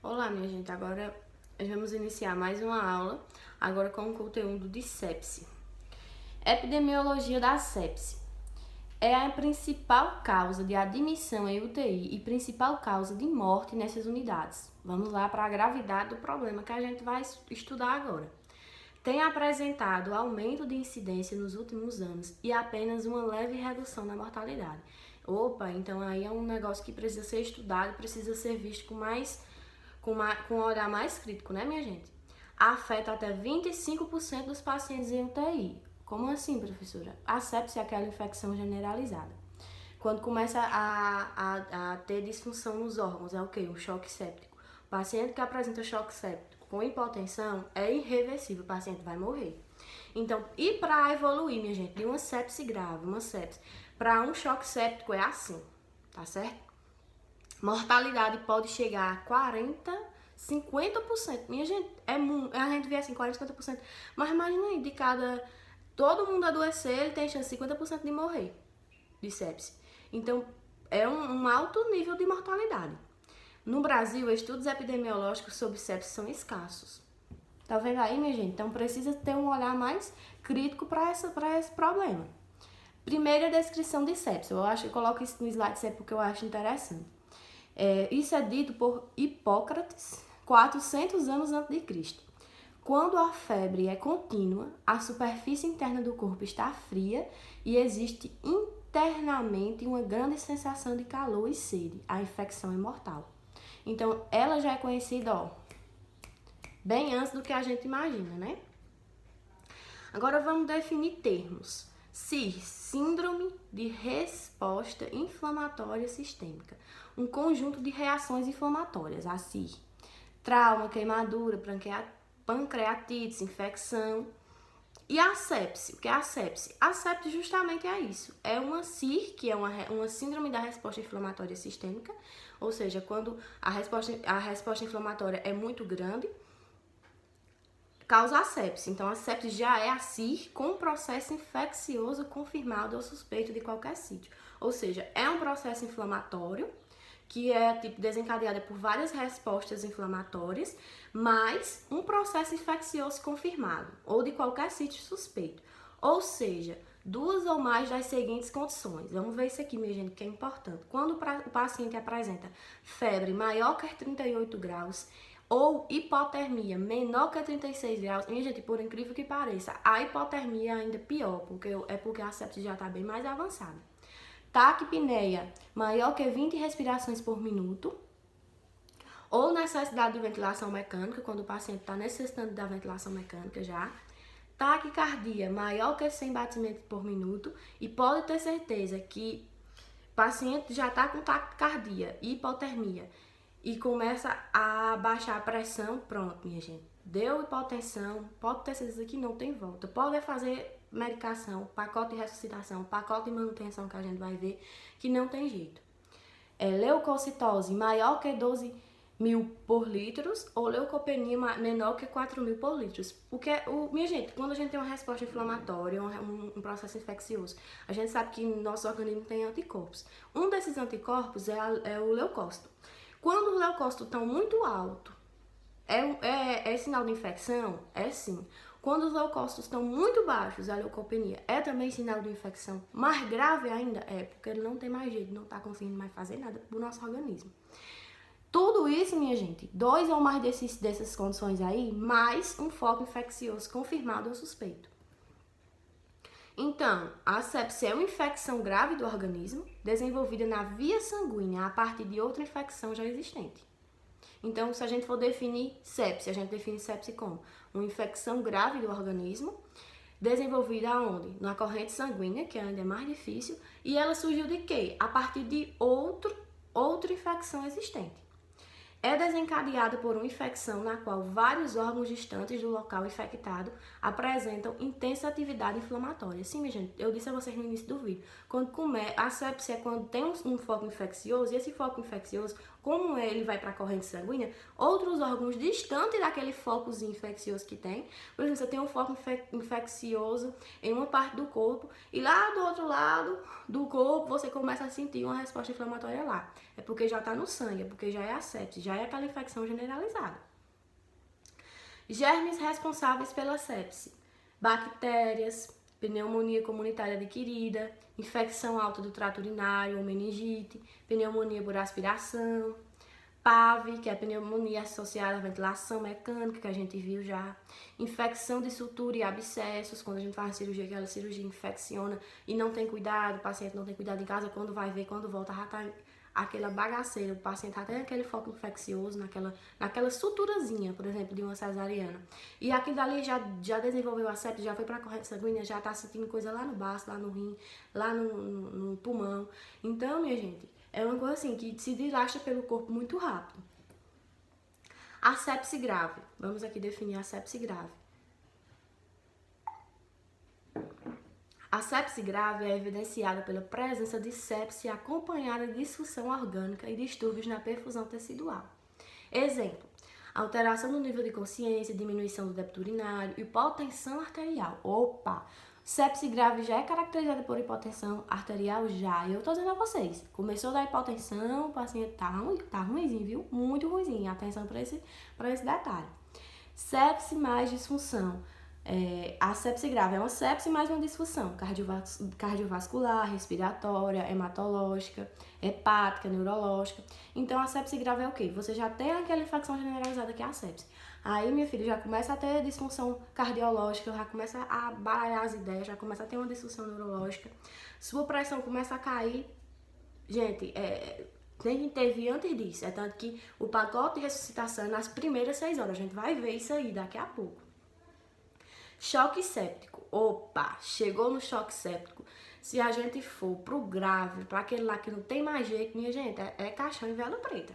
Olá, minha gente. Agora nós vamos iniciar mais uma aula, agora com o conteúdo de sepse. Epidemiologia da sepse. É a principal causa de admissão em UTI e principal causa de morte nessas unidades. Vamos lá para a gravidade do problema que a gente vai estudar agora. Tem apresentado aumento de incidência nos últimos anos e apenas uma leve redução na mortalidade. Opa, então aí é um negócio que precisa ser estudado, precisa ser visto com um olhar mais crítico, né, minha gente? Afeta até 25% dos pacientes em UTI. Como assim, professora? A sepse é aquela infecção generalizada. Quando começa a ter disfunção nos órgãos, é o quê? Um choque séptico. O paciente que apresenta choque séptico com hipotensão é irreversível, o paciente vai morrer. Então, e para evoluir, minha gente, de uma sepse grave, uma sepse, para um choque séptico é assim, tá certo? Mortalidade pode chegar a 40, 50%. Minha gente, a gente vê assim, 40, 50%. Mas imagina aí, de cada... Todo mundo adoecer, ele tem chance de 50% de morrer de sepse. Então, é um alto nível de mortalidade. No Brasil, estudos epidemiológicos sobre sepse são escassos. Tá vendo aí, minha gente? Então, precisa ter um olhar mais crítico para esse problema. Primeira descrição de sepse. Eu coloco isso no slide sempre porque eu acho interessante. Isso é dito por Hipócrates 400 anos antes de Cristo. Quando a febre é contínua, a superfície interna do corpo está fria e existe internamente uma grande sensação de calor e sede. A infecção é mortal. Então, ela já é conhecida, bem antes do que a gente imagina, né? Agora vamos definir termos. SIR, Síndrome de Resposta Inflamatória Sistêmica. Um conjunto de reações inflamatórias, a SIR. Trauma, queimadura, pancreatite, infecção. E a sepse, o que é a sepse? A sepse justamente é isso. É uma SIR, que é uma síndrome da resposta inflamatória sistêmica, ou seja, quando a resposta inflamatória é muito grande, causa a sepse. Então, a sepse já é a SIR com processo infeccioso confirmado ou suspeito de qualquer sítio. Ou seja, é um processo inflamatório que é desencadeada por várias respostas inflamatórias, mas um processo infeccioso confirmado ou de qualquer sítio suspeito. Ou seja, duas ou mais das seguintes condições. Vamos ver isso aqui, minha gente, que é importante. Quando o paciente apresenta febre maior que 38 graus, ou hipotermia menor que 36 graus, minha gente, por incrível que pareça, a hipotermia é ainda pior, porque a sepse já está bem mais avançada. Taquipneia maior que 20 respirações por minuto, ou necessidade de ventilação mecânica, quando o paciente está necessitando da ventilação mecânica já. Taquicardia maior que 100 batimentos por minuto, e pode ter certeza que o paciente já está com taquicardia e hipotermia, e começa a baixar a pressão, pronto, minha gente. Deu hipotensão, pode ter certeza que não tem volta. Pode fazer medicação, pacote de ressuscitação, pacote de manutenção que a gente vai ver que não tem jeito. Leucocitose maior que 12.000 por litros ou leucopenia menor que 4.000 por litros. Porque, minha gente, quando a gente tem uma resposta inflamatória, um processo infeccioso, a gente sabe que no nosso organismo tem anticorpos. Um desses anticorpos é o leucócito. Quando os leucócitos estão muito altos, é sinal de infecção? É sim. Quando os leucócitos estão muito baixos, a leucopenia é também sinal de infecção. Mais grave ainda é, porque ele não tem mais jeito, não está conseguindo mais fazer nada pro nosso organismo. Tudo isso, minha gente, 2 ou mais dessas condições aí, mais um foco infeccioso confirmado ou suspeito. Então, a sepse é uma infecção grave do organismo, desenvolvida na via sanguínea a partir de outra infecção já existente. Então, se a gente for definir sepse, a gente define sepse como uma infecção grave do organismo, desenvolvida aonde? Na corrente sanguínea, que ainda é mais difícil, e ela surgiu de quê? A partir de outra infecção existente. É desencadeada por uma infecção na qual vários órgãos distantes do local infectado apresentam intensa atividade inflamatória. Sim, minha gente, eu disse a vocês no início do vídeo. A sepse é quando tem um foco infeccioso, e esse foco infeccioso, como ele vai para a corrente sanguínea, outros órgãos distantes daquele focozinho infeccioso que tem. Por exemplo, você tem um foco infeccioso em uma parte do corpo e lá do outro lado do corpo você começa a sentir uma resposta inflamatória lá. É porque já está no sangue, é porque já é a sepse, já é aquela infecção generalizada. Germes responsáveis pela sepse: bactérias, pneumonia comunitária adquirida, infecção alta do trato urinário ou meningite, pneumonia por aspiração, PAV, que é a pneumonia associada à ventilação mecânica, que a gente viu já, infecção de sutura e abscessos, quando a gente faz a cirurgia, aquela cirurgia infecciona e não tem cuidado, o paciente não tem cuidado em casa, quando vai ver, quando volta, já tá aquela bagaceira, o paciente já tem aquele foco infeccioso naquela suturazinha, por exemplo, de uma cesariana. E aquilo dali já desenvolveu a sepse, já foi para a corrente sanguínea, já tá sentindo coisa lá no baço, lá no rim, lá no pulmão. Então, minha gente, é uma coisa assim que se deslastra pelo corpo muito rápido. A sepse grave. Vamos aqui definir a sepse grave. A sepse grave é evidenciada pela presença de sepse acompanhada de disfunção orgânica e distúrbios na perfusão tecidual. Exemplo: alteração do nível de consciência, diminuição do débito urinário, hipotensão arterial. Opa! Sepse grave já é caracterizada por hipotensão arterial já. E eu tô dizendo a vocês, começou da hipotensão, o paciente tá ruimzinho, viu? Muito ruimzinho. Atenção para esse detalhe. Sepse mais disfunção. A sepse grave é uma sepse mais uma disfunção cardiovascular, respiratória, hematológica, hepática, neurológica. Então, a sepse grave é o quê? Você já tem aquela infecção generalizada que é a sepse. Aí, minha filha, já começa a ter disfunção cardiológica, já começa a baralhar as ideias, já começa a ter uma disfunção neurológica. Sua pressão começa a cair. Gente, tem que intervir antes disso. É tanto que o pacote de ressuscitação é nas primeiras 6 horas. A gente vai ver isso aí daqui a pouco. Choque séptico. Opa, chegou no choque séptico. Se a gente for pro grave, para aquele lá que não tem mais jeito, minha gente, é caixão e vela preta.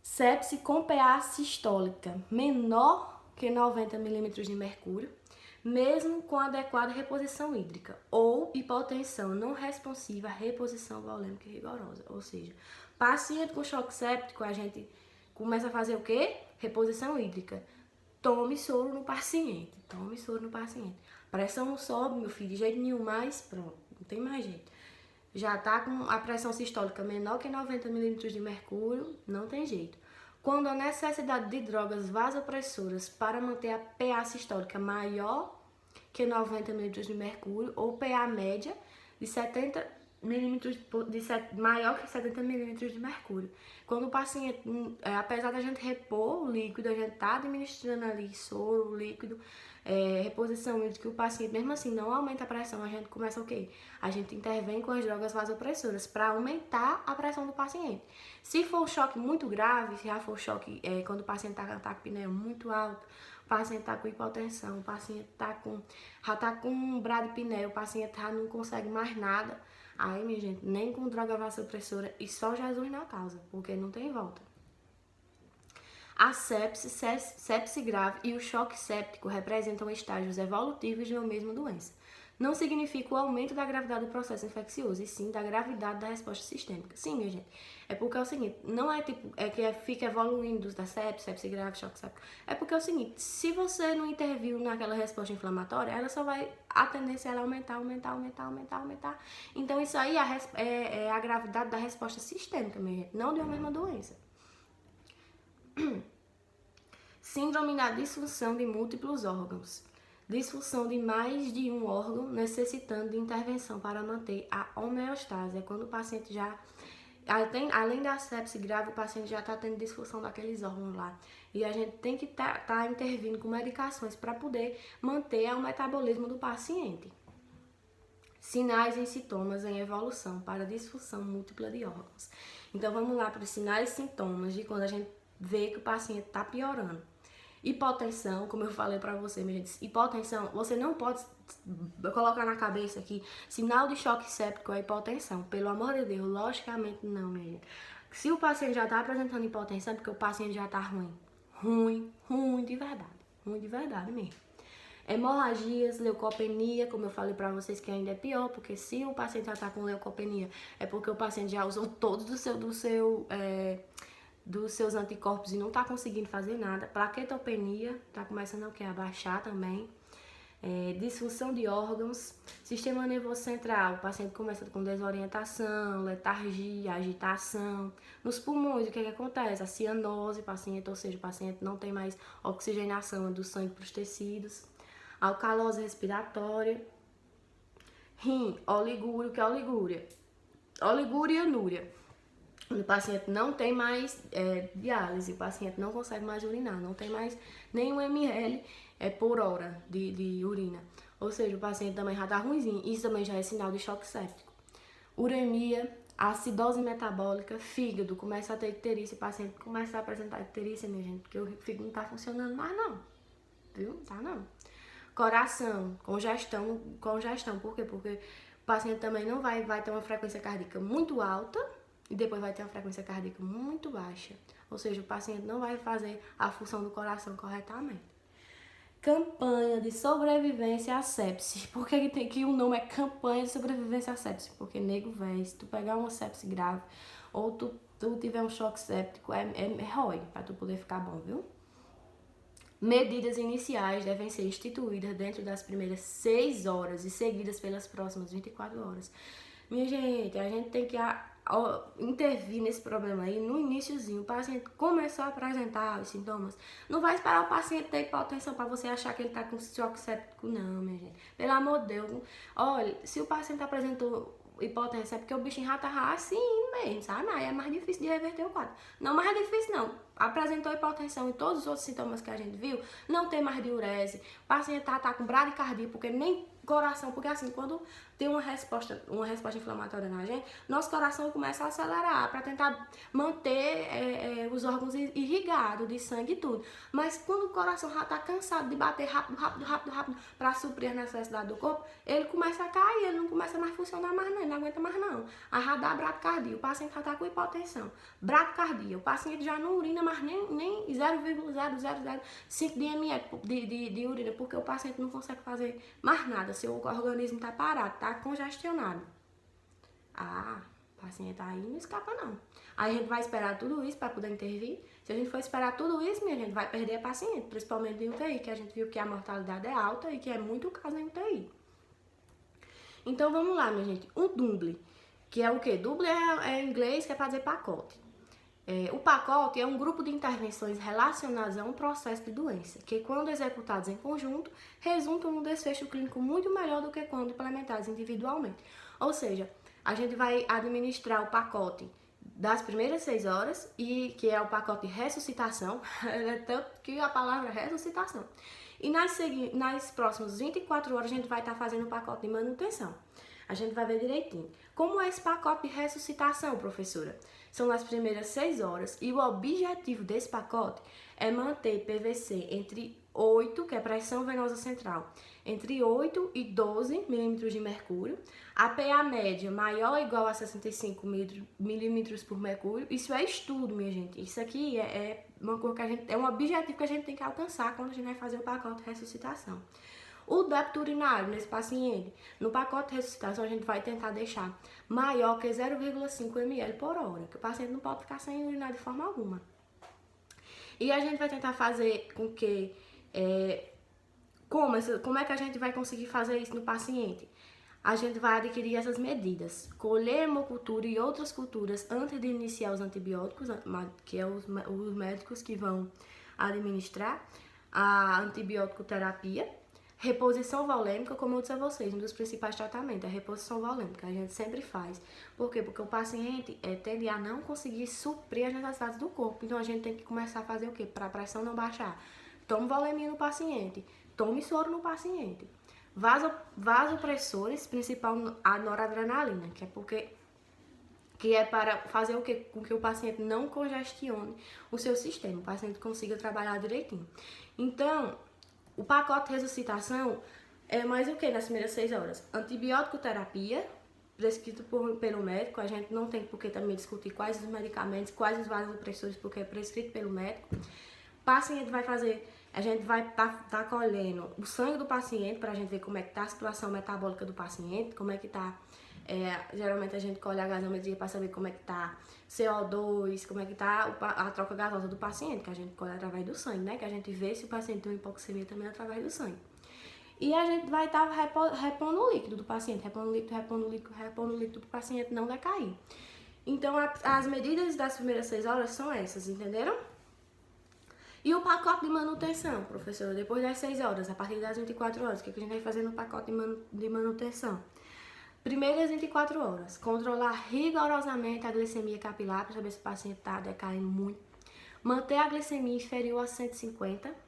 Sepse com PA sistólica menor que 90 milímetros de mercúrio, mesmo com adequada reposição hídrica, ou hipotensão não responsiva à reposição volêmica rigorosa. Ou seja, paciente com choque séptico, a gente começa a fazer o quê? Reposição hídrica. Tome soro no paciente. Tome soro no paciente. Pressão não sobe, meu filho, de jeito nenhum mais. Pronto, não tem mais jeito. Já tá com a pressão sistólica menor que 90 milímetros de mercúrio, não tem jeito. Quando a necessidade de drogas vasopressoras para manter a PA sistólica maior que 90 milímetros de mercúrio, ou PA média de 70 milímetros, maior que 70 milímetros de mercúrio. Quando o paciente, apesar da gente repor o líquido, a gente tá administrando ali soro, líquido, reposição hídrica, o paciente mesmo assim não aumenta a pressão, a gente começa o quê? A gente intervém com as drogas vasopressoras para aumentar a pressão do paciente. Se for um choque muito grave, se já for choque quando o paciente tá com ataque pneu muito alto, o paciente tá com hipotensão, o paciente já tá com bradipneia, o paciente já não consegue mais nada, aí, minha gente, nem com droga vasopressora e só Jesus na causa, porque não tem volta. A sepse grave e o choque séptico representam estágios evolutivos de uma mesma doença. Não significa o aumento da gravidade do processo infeccioso, e sim da gravidade da resposta sistêmica. Sim, minha gente, é porque é o seguinte, não é tipo, que fica evoluindo da sepse grave, choque séptico. É porque é o seguinte, se você não interviu naquela resposta inflamatória, ela só vai, a tendência é aumentar. Então isso aí é a gravidade da resposta sistêmica, minha gente, não de uma mesma doença. Síndrome da disfunção de múltiplos órgãos. Disfunção de mais de um órgão necessitando de intervenção para manter a homeostase. É quando o paciente já, além da sepse grave, o paciente já está tendo disfunção daqueles órgãos lá. E a gente tem que tá intervindo com medicações para poder manter o metabolismo do paciente. Sinais e sintomas em evolução para disfunção múltipla de órgãos. Então vamos lá para os sinais e sintomas de quando a gente vê que o paciente está piorando. Hipotensão, como eu falei pra você, minha gente, hipotensão, você não pode colocar na cabeça aqui, sinal de choque séptico é hipotensão, pelo amor de Deus, logicamente não, minha gente. Se o paciente já tá apresentando hipotensão, é porque o paciente já tá ruim de verdade mesmo. Hemorragias, leucopenia, como eu falei para vocês que ainda é pior, porque se o paciente já está com leucopenia, é porque o paciente já usou todos dos seus anticorpos e não está conseguindo fazer nada. Plaquetopenia, está começando a baixar também. Disfunção de órgãos, sistema nervoso central, o paciente começa com desorientação, letargia, agitação. Nos pulmões, o que acontece? A cianose, paciente, ou seja, o paciente não tem mais oxigenação do sangue para os tecidos. Alcalose respiratória. Rim, oligúria, o que é oligúria? Oligúria e anúria. O paciente não tem mais diálise, o paciente não consegue mais urinar, não tem mais nenhum ml por hora de urina. Ou seja, o paciente também já está ruimzinho. Isso também já é sinal de choque séptico. Uremia, acidose metabólica, fígado, começa a ter icterícia, o paciente começa a apresentar icterícia, minha gente, porque o fígado não está funcionando mais não, viu? Não tá não. Coração, congestão, por quê? Porque o paciente também não vai ter uma frequência cardíaca muito alta, e depois vai ter uma frequência cardíaca muito baixa. Ou seja, o paciente não vai fazer a função do coração corretamente. Campanha de sobrevivência à sepse. Por que o nome é campanha de sobrevivência à sepse? Porque, nego, véio, se tu pegar uma sepse grave ou tu tiver um choque séptico, é ROI, pra tu poder ficar bom, viu? Medidas iniciais devem ser instituídas dentro das primeiras 6 horas e seguidas pelas próximas 24 horas. Minha gente, a gente tem que intervir nesse problema aí no iniciozinho. O paciente começou a apresentar os sintomas. Não vai esperar o paciente ter hipotensão para você achar que ele tá com choque séptico, não, minha gente. Pelo amor de Deus. Olha, se o paciente apresentou hipotensão é porque o bichinho já tá assim mesmo, sabe? Aí é mais difícil de reverter o quadro. Não, mais é difícil não. Apresentou hipotensão e todos os outros sintomas que a gente viu, não tem mais diurese. O paciente tá com bradicardia, porque nem coração, porque assim, quando tem uma resposta inflamatória na gente, nosso coração começa a acelerar para tentar manter os órgãos irrigados de sangue e tudo. Mas quando o coração já tá cansado de bater rápido para suprir a necessidade do corpo, ele começa a cair, ele não começa mais a funcionar mais não, ele não aguenta mais não. Aí já dá bradicardia, o paciente já tá com hipotensão. Bradicardia, o paciente já não urina mais nem 0,0005 de ml de urina, porque o paciente não consegue fazer mais nada. Seu organismo tá parado, tá congestionado. O paciente aí não escapa não. Aí a gente vai esperar tudo isso para poder intervir. Se a gente for esperar tudo isso, minha gente vai perder a paciente, principalmente em UTI, que a gente viu que a mortalidade é alta e que é muito caso em UTI. Então vamos lá, minha gente. Um DUMBLE, que é o quê? DUMBLE é em inglês, que é para dizer pacote. O pacote é um grupo de intervenções relacionadas a um processo de doença, que quando executados em conjunto, resultam num desfecho clínico muito melhor do que quando implementados individualmente. Ou seja, a gente vai administrar o pacote das primeiras 6 horas, e que é o pacote de ressuscitação, tanto que a palavra é ressuscitação. E nas próximas 24 horas a gente vai estar fazendo o pacote de manutenção. A gente vai ver direitinho. Como é esse pacote de ressuscitação, professora? São nas primeiras 6 horas e o objetivo desse pacote é manter PVC entre 8, que é pressão venosa central, entre 8 e 12 milímetros de mercúrio, a PA média maior ou igual a 65 milímetros por mercúrio. Isso é estudo, minha gente. Isso aqui é uma coisa que é um objetivo que a gente tem que alcançar quando a gente vai fazer o pacote de ressuscitação. O débito urinário nesse paciente, no pacote de ressuscitação, a gente vai tentar deixar maior que 0,5 ml por hora, que o paciente não pode ficar sem urinar de forma alguma. E a gente vai tentar fazer com que... Como é que a gente vai conseguir fazer isso no paciente? A gente vai adquirir essas medidas, colher hemocultura e outras culturas antes de iniciar os antibióticos, que é os médicos que vão administrar a antibiótico terapia. Reposição volêmica, como eu disse a vocês, um dos principais tratamentos é a reposição volêmica, a gente sempre faz. Por quê? Porque o paciente tende a não conseguir suprir as necessidades do corpo. Então a gente tem que começar a fazer o quê? Para a pressão não baixar. Tome volemia no paciente, tome soro no paciente. Vasopressores, principal a noradrenalina, que é para fazer o quê? Com que o paciente não congestione o seu sistema, o paciente consiga trabalhar direitinho. Então, o pacote de ressuscitação é mais o que nas primeiras 6 horas? Antibiótico terapia, prescrito pelo médico. A gente não tem por que também discutir quais os medicamentos, quais os vasopressores, porque é prescrito pelo médico. O paciente vai fazer A gente vai tá colhendo o sangue do paciente para a gente ver como é que tá a situação metabólica do paciente, como é que tá. Geralmente a gente colhe a gasometria para saber como é que tá CO2, como é que tá a troca gasosa do paciente, que a gente colhe através do sangue, né? Que a gente vê se o paciente tem hipoxemia também através do sangue. E a gente vai estar repondo o líquido do paciente, repondo o líquido do paciente não decair. Então, as medidas das primeiras 6 horas são essas, entenderam? E o pacote de manutenção, professora, depois das 6 horas, a partir das 24 horas, o que a gente vai fazer no pacote de manutenção? Primeiras 24 horas, controlar rigorosamente a glicemia capilar para saber se o paciente está decaindo muito. Manter a glicemia inferior a 150.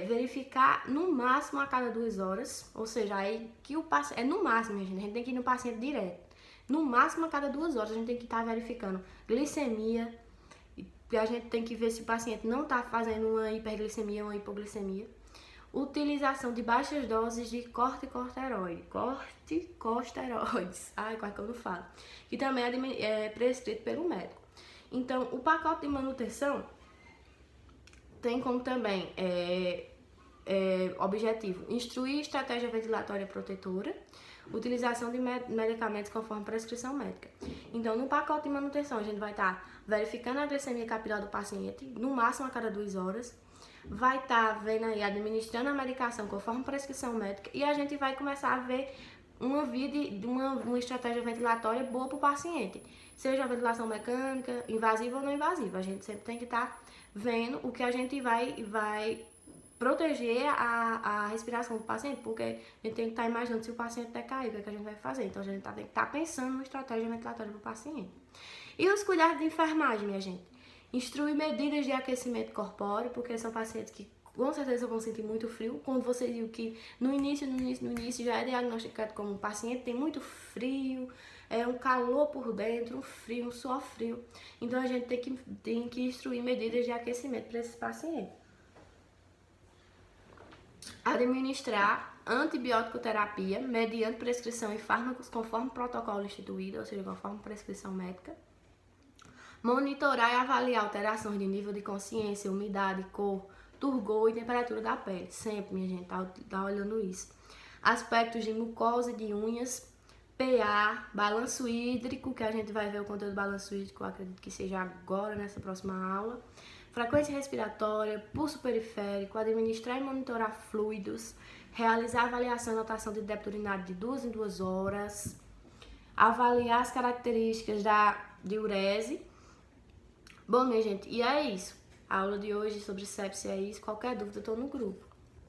Verificar no máximo a cada 2 horas, ou seja, aí que o paciente, no máximo, gente, a gente tem que ir no paciente direto. No máximo a cada 2 horas a gente tem que estar verificando glicemia, e a gente tem que ver se o paciente não está fazendo uma hiperglicemia ou uma hipoglicemia. Utilização de baixas doses de corticosteroides, ai, quase que eu não falo, que também é prescrito pelo médico. Então, o pacote de manutenção tem como também objetivo instruir estratégia ventilatória protetora, utilização de medicamentos conforme prescrição médica. Então, no pacote de manutenção, a gente vai estar verificando a glicemia capilar do paciente, no máximo a cada 2 horas, vai estar vendo aí, administrando a medicação conforme prescrição médica, e a gente vai começar a ver uma estratégia ventilatória boa para o paciente, seja a ventilação mecânica, invasiva ou não invasiva. A gente sempre tem que estar vendo o que a gente vai proteger a respiração do paciente, porque a gente tem que estar imaginando se o paciente decair, o que a gente vai fazer. Então a gente tem que estar pensando numa estratégia ventilatória para o paciente. E os cuidados de enfermagem, minha gente? Instruir medidas de aquecimento corpóreo, porque são pacientes que com certeza vão sentir muito frio. Quando você viu que no início já é diagnosticado como um paciente tem muito frio, um calor por dentro, um frio, um suor frio. Então a gente tem que instruir medidas de aquecimento para esses pacientes. Administrar antibiótico terapia mediante prescrição e fármacos conforme protocolo instituído, ou seja, conforme prescrição médica. Monitorar e avaliar alterações de nível de consciência, umidade, cor, turgor e temperatura da pele. Sempre, minha gente, tá olhando isso. Aspectos de mucosa e de unhas, pH, balanço hídrico, que a gente vai ver o conteúdo do balanço hídrico, eu acredito que seja agora, nessa próxima aula. Frequência respiratória, pulso periférico, administrar e monitorar fluidos, realizar avaliação e anotação de débito urinário de 2 em 2 horas, avaliar as características da diurese. Bom, minha gente, e é isso. A aula de hoje sobre sepsia é isso. Qualquer dúvida, eu tô no grupo.